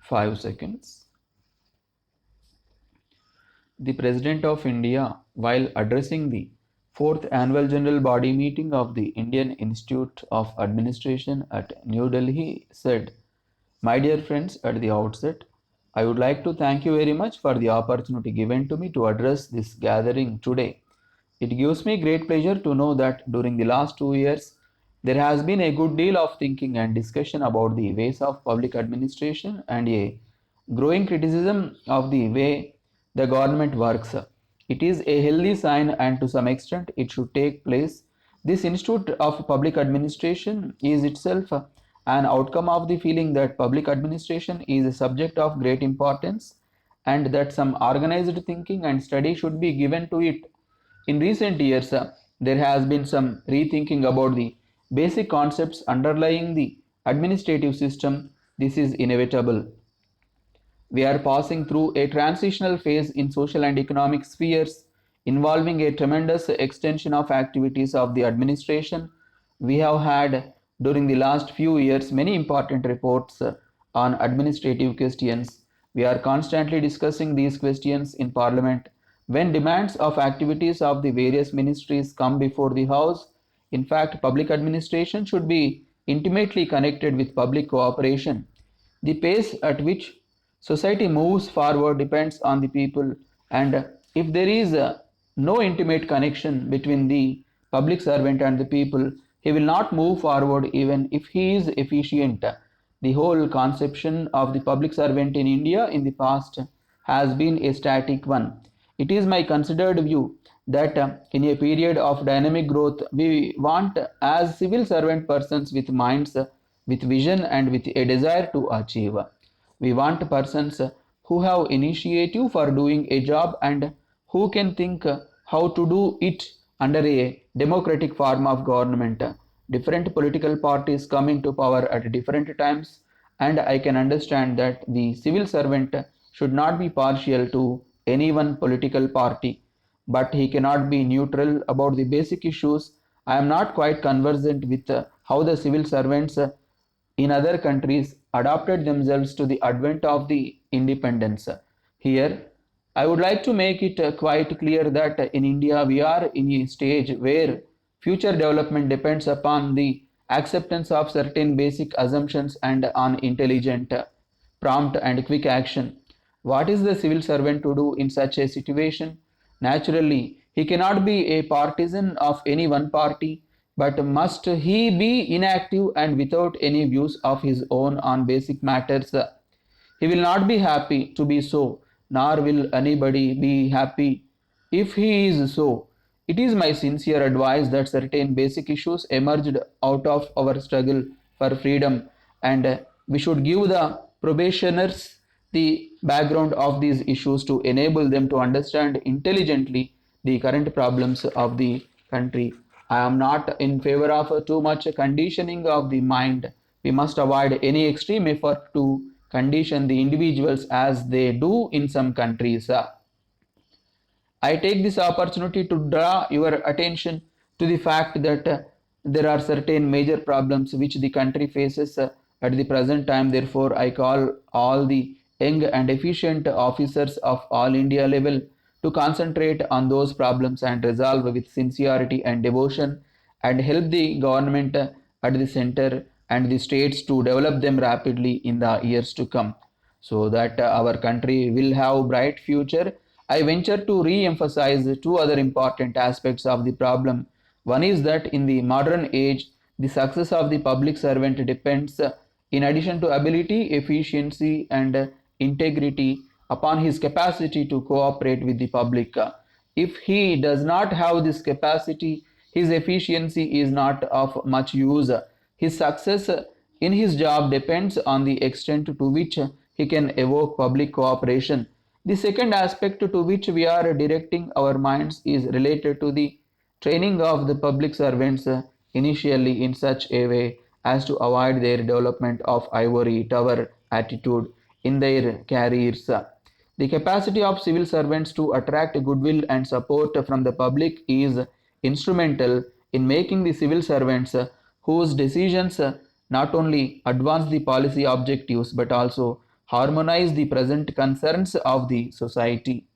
5 seconds. The President of India, while addressing the fourth annual General Body meeting of the Indian Institute of Administration at New Delhi, said, "My dear friends, at the outset, I would like to thank you very much for the opportunity given to me to address this gathering today. It gives me great pleasure to know that during the last 2 years, there has been a good deal of thinking and discussion about the ways of public administration and a growing criticism of the way the government works. It is a healthy sign, and to some extent it should take place. This Institute of Public Administration is itself an outcome of the feeling that public administration is a subject of great importance and that some organized thinking and study should be given to it. In recent years, there has been some rethinking about the basic concepts underlying the administrative system. This is inevitable. We are passing through a transitional phase in social and economic spheres involving a tremendous extension of activities of the administration. We have had during the last few years many important reports on administrative questions. We are constantly discussing these questions in Parliament. When demands of activities of the various ministries come before the House, in fact, public administration should be intimately connected with public cooperation. The pace at which society moves forward depends on the people, and if there is no intimate connection between the public servant and the people, he will not move forward even if he is efficient. The whole conception of the public servant in India in the past has been a static one. It is my considered view that in a period of dynamic growth, we want as civil servant persons with minds, with vision, and with a desire to achieve. We want persons who have initiative for doing a job and who can think how to do it under a democratic form of government. Different political parties come into power at different times, and I can understand that the civil servant should not be partial to any one political party, but he cannot be neutral about the basic issues. I am not quite conversant with how the civil servants in other countries adapted themselves to the advent of the independence. Here, I would like to make it quite clear that in India we are in a stage where future development depends upon the acceptance of certain basic assumptions and on intelligent, prompt, and quick action. What is the civil servant to do in such a situation? Naturally, he cannot be a partisan of any one party, but must he be inactive and without any views of his own on basic matters? He will not be happy to be so, nor will anybody be happy if he is so. It is my sincere advice that certain basic issues emerged out of our struggle for freedom, and we should give the probationers the background of these issues to enable them to understand intelligently the current problems of the country. I am not in favor of too much conditioning of the mind. We must avoid any extreme effort to condition the individuals as they do in some countries. I take this opportunity to draw your attention to the fact that there are certain major problems which the country faces at the present time. Therefore, I call all the young and efficient officers of all India level to concentrate on those problems and resolve with sincerity and devotion and help the government at the center and the states to develop them rapidly in the years to come so that our country will have bright future. I venture to re-emphasize two other important aspects of the problem. One is that in the modern age, the success of the public servant depends, in addition to ability, efficiency, and integrity, upon his capacity to cooperate with the public. If he does not have this capacity, his efficiency is not of much use. His success in his job depends on the extent to which he can evoke public cooperation. The second aspect to which we are directing our minds is related to the training of the public servants initially in such a way as to avoid their development of ivory tower attitude in their careers. The capacity of civil servants to attract goodwill and support from the public is instrumental in making the civil servants whose decisions not only advance the policy objectives but also harmonize the present concerns of the society